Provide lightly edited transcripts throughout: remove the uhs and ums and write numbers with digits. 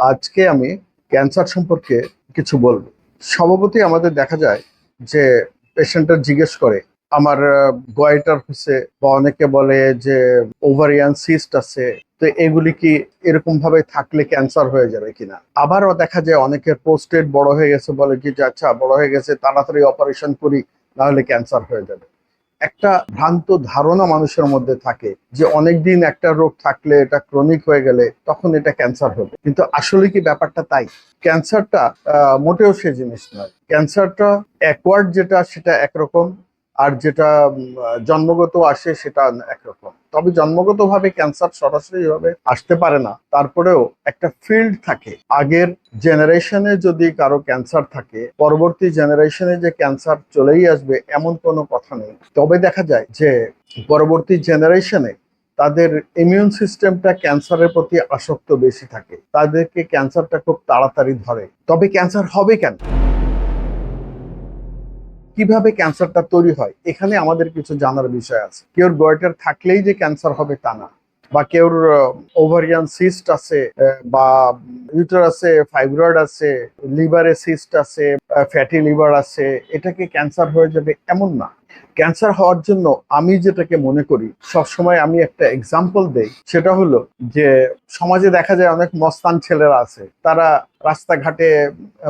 আজকে আমি ক্যান্সার সম্পর্কে কিছু বলবো। স্বভাবতই আমাদের দেখা যায় যে পেশেন্টরা জিজ্ঞেস করে আমার গয়টার হচ্ছে, বা অনেকে বলে যে ওভারিয়ান সিস্ট আছে, তো এগুলি কি এরকম ভাবে থাকলে ক্যান্সার হয়ে যাবে কিনা। আবারও দেখা যায় অনেকের প্রোস্টেট বড় হয়ে গেছে, বলে কি যে আচ্ছা বড় হয়ে গেছে, তাড়াতাড়ি অপারেশন করি, নাহলে ক্যান্সার হয়ে যাবে। একটা ভ্রান্ত ধারণা মানুষের মধ্যে থাকে যে অনেকদিন একটা রোগ থাকলে, এটা ক্রনিক হয়ে গেলে তখন এটা ক্যান্সার হবে, কিন্তু আসলে কি ব্যাপারটা তাই? ক্যান্সারটা মোটেও সে জিনিস নয়। ক্যান্সারটা অ্যাকোয়ার্ড যেটা, সেটা একরকম, আর যেটা জন্মগত আসে সেটা একরকম। তবে জন্মগতভাবে ক্যান্সার সরাসরি ভাবে আসতে পারে না, তারপরেও একটা ফিল্ড থাকে। আগের জেনারেশনে যদি কারো ক্যান্সার থাকে, পরবর্তী জেনারেশনে যে ক্যান্সার চলেই আসবে এমন কোনো কথা নেই। তবে দেখা যায় যে পরবর্তী জেনারেশনে তাদের ইমিউন সিস্টেমটা ক্যান্সারের প্রতি আসক্ত বেশি থাকে, তাদেরকে ক্যান্সারটা খুব তাড়াতাড়ি ধরে। তবে ক্যান্সার হবে কেন, কিভাবে ক্যান্সারটা তৈরি হয়, এখানে আমাদের কিছু জানার বিষয় আছে। কেউর গয়টার থাকলেই যে ক্যান্সার হবে তা না, বা কেউর ওভারিয়ান সিস্ট আছে, বা ইউটারাসে ফাইব্রয়েড আছে, লিভারে সিস্ট আছে, ফ্যাটি লিভার আছে, এটাকে ক্যান্সার হয়ে যাবে এমন না। ক্যান্সার হওয়ার জন্য আমি যেটাকে মনে করি, সবসময় আমি একটা এক্সাম্পল দেই, সেটা হলো যে সমাজে দেখা যায় অনেক মস্তান ছেলেরা আছে, তারা রাস্তাঘাটে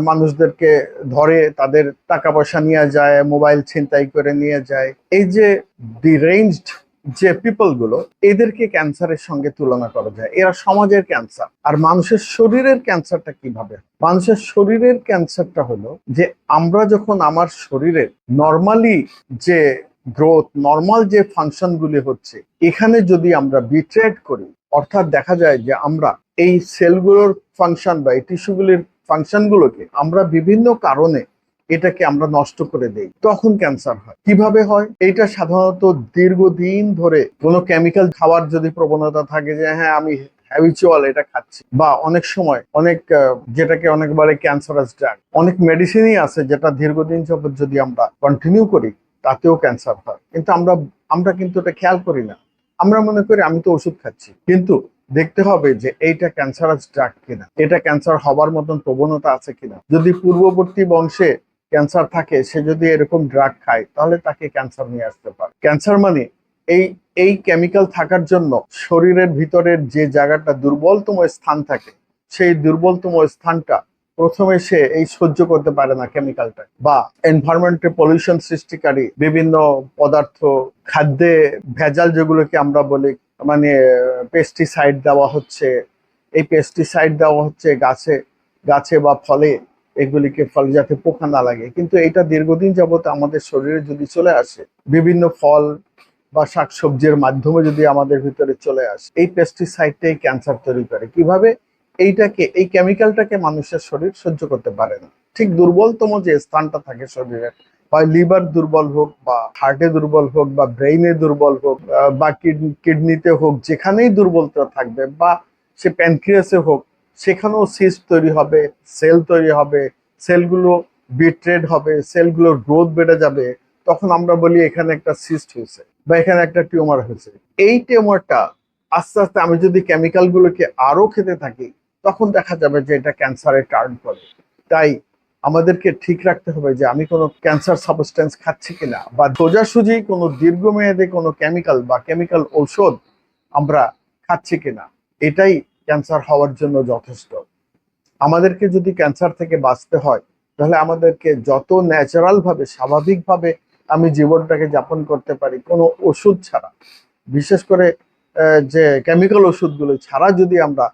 মানুষদেরকে ধরে, তাদের টাকা পয়সা নিয়ে যায়, মোবাইল ছিনতাই করে নিয়ে যায়। এই যে ডিরেঞ্জড যে পিপল গুলো, এদেরকে ক্যান্সারের সঙ্গে তুলনা করা যায়। এরা সমাজের ক্যান্সার। আর মানুষের শরীরের ক্যান্সারটা কিভাবে? মানুষের শরীরের ক্যান্সারটা হলো যে আমরা যখন আমার শরীরের নর্মালি যে গ্রোথ, নর্মাল যে ফাংশন গুলি হচ্ছে, এখানে যদি আমরা বিট্রেট করি, অর্থাৎ দেখা যায় যে আমরা এই সেলগুলোর ফাংশন বা এই টিস্যুগুলির ফাংশনগুলোকে আমরা বিভিন্ন কারণে এটাকে আমরা নষ্ট করে দেই, তখন ক্যান্সার হয়। কিভাবে হয়? এটা সাধারণত দীর্ঘদিন ধরে কোনো কেমিক্যাল খাওয়ার যদি প্রবণতা থাকে, যে হ্যাঁ আমি হ্যাবিচুয়াল এটা খাচ্ছি, বা অনেক সময় অনেক যেটাকে অনেক বলে ক্যান্সারাস ড্রাগ, অনেক মেডিসিনই আছে যেটা দীর্ঘদিন যাবত যদি আমরা কন্টিনিউ করি তাতেও ক্যান্সার হয়। কিন্তু আমরা কিন্তু এটা খেয়াল করি না। আমরা মনে করি আমি তো ওষুধ খাচ্ছি, কিন্তু দেখতে হবে যে এইটা ক্যান্সারাস ড্রাগ কিনা, এটা ক্যান্সার হবার মতন প্রবণতা আছে কিনা। যদি পূর্ববর্তী বংশে ক্যান্সার থাকে, সে যদি এরকম ড্রাগ খায়, তাহলে তাকে ক্যান্সার নিয়ে আসতে পারে। ক্যান্সার মানে এই এই কেমিক্যাল থাকার জন্য শরীরের ভিতরের যে জায়গাটা দুর্বলতম স্থান থাকে, সেই দুর্বলতম স্থানটা প্রথমে সে এই সহ্য করতে পারে না কেমিক্যালটা, বা এনভায়রনমেন্টে পলিউশন সৃষ্টিকারী বিভিন্ন পদার্থ, খাদ্যে ভেজাল যেগুলোকে আমরা বলি, মানে পেস্টিসাইড দেওয়া হচ্ছে। এই পেস্টিসাইড দেওয়া হচ্ছে গাছে গাছে বা ফলে, এগুলিকে ফলে যাতে পোকা না লাগে। কিন্তু এটা দীর্ঘদিন যাবত আমাদের শরীরে যদি চলে আসে, বিভিন্ন ফল বা শাকসবজির মাধ্যমে যদি আমাদের ভিতরে চলে আসে, এই পেস্টিসাইডটাই ক্যান্সার তৈরি করে। কিভাবে? এই কেমিক্যালটাকে মানুষের শরীর সহ্য করতে পারে না। ঠিক দুর্বলতম যে স্থানটা থাকে শরীরের, হয় লিভার দুর্বল হোক, বা হার্টে দুর্বল হোক, বা ব্রেইনে দুর্বল হোক, বা কিডনিতে হোক, যেখানেই দুর্বলতা থাকবে, বা সে প্যানক্রিয়াসে হোক, সেখানেও সিস্ট তৈরি হবে, সেল তৈরি হবে, সেলগুলো বিট্রেড হবে, সেলগুলোর গ্রোথ বেড়ে যাবে। তখন আমরা বলি এখানে একটা সিস্ট হয়েছে, বা এখানে একটা টিউমার হয়েছে। এই টিউমারটা আস্তে আস্তে আমি যদি কেমিক্যাল গুলোকে আরো খেতে থাকি, তখন দেখা যাবে যে এটা ক্যান্সারে টার্ন করে। তাই আমাদেরকে ঠিক রাখতে হবে যে আমি কোনো ক্যান্সার সাবস্টেন্স খাচ্ছি কিনা, বা সোজাসুজি কোনো দীর্ঘমেয়াদী কোনো কেমিক্যাল বা কেমিক্যাল ঔষধ আমরা খাচ্ছি কিনা। এটাই ক্যান্সার হওয়ার জন্য যথেষ্ট। আমাদেরকে যদি ক্যান্সার থেকে বাঁচতে হয়, তাহলে আমাদেরকে যত ন্যাচারাল ভাবে, স্বাভাবিকভাবে আমি জীবনটাকে যাপন করতে পারি, কোনো ওষুধ ছাড়া, বিশেষ করে যে কেমিক্যাল ওষুধগুলো ছাড়া যদি আমরা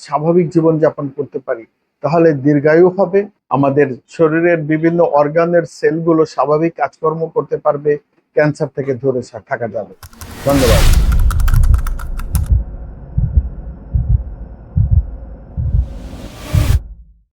স্বাভাবিক জীবন যাপন করতে পারি, তাহলে দীর্ঘায়ু হবে, আমাদের শরীরের বিভিন্ন অর্গানের সেলগুলো স্বাভাবিক কাজকর্ম করতে পারবে, ক্যান্সার থেকে দূরে থাকা যাবে। ধন্যবাদ।